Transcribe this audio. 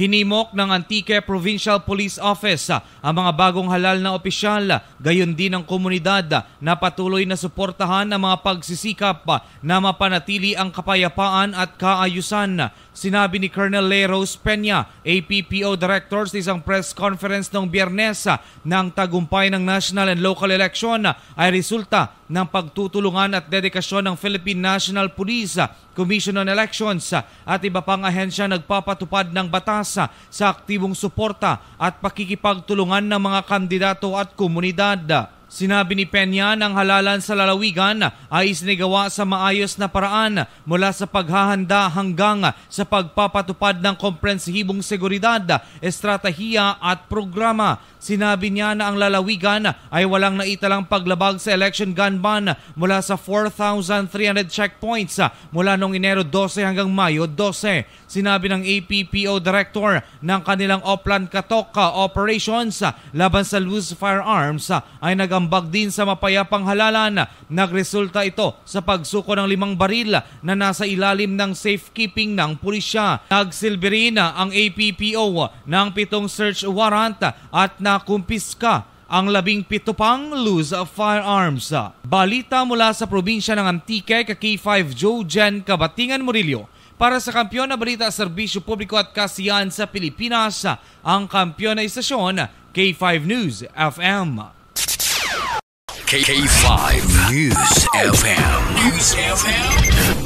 Hinimok ng Antique Provincial Police Office ang mga bagong halal na opisyal, gayon din ang komunidad na patuloy na suportahan ang mga pagsisikap na mapanatili ang kapayapaan at kaayusan. Sinabi ni Colonel Leros Peña, APPO Director sa isang press conference noong Biyernes ng tagumpay ng national and local election ay resulta ng pagtutulungan at dedikasyon ng Philippine National Police, Commission on Elections at iba pang ahensya nagpapatupad ng batas sa aktibong suporta at pakikipagtulungan ng mga kandidato at komunidad. Sinabi ni Peña ng halalan sa lalawigan ay isinigawa sa maayos na paraan mula sa paghahanda hanggang sa pagpapatupad ng komprehensibong seguridad, estratehiya at programa. Sinabi niya na ang lalawigan ay walang naitalang paglabag sa election gun ban mula sa 4,300 checkpoints mula noong Enero 12 hanggang Mayo 12. Sinabi ng APPO Director ng kanilang Oplan Katok operations laban sa loose firearms ay nagambag din sa mapayapang halalan. Nagresulta ito sa pagsuko ng 5 baril na nasa ilalim ng safekeeping ng pulisya. Nagsilbi rin ang APPO ng 7 search warrant at nakumpiska ang 17 pang loose firearms. Balita mula sa probinsya ng Antique, K5 Joe Jen Kabatingan Murillo. Para sa kampiyon na balita, serbisyo publiko at kasiyahan sa Pilipinas, ang kampiyon na istasyon, K5 News FM. K5 News FM.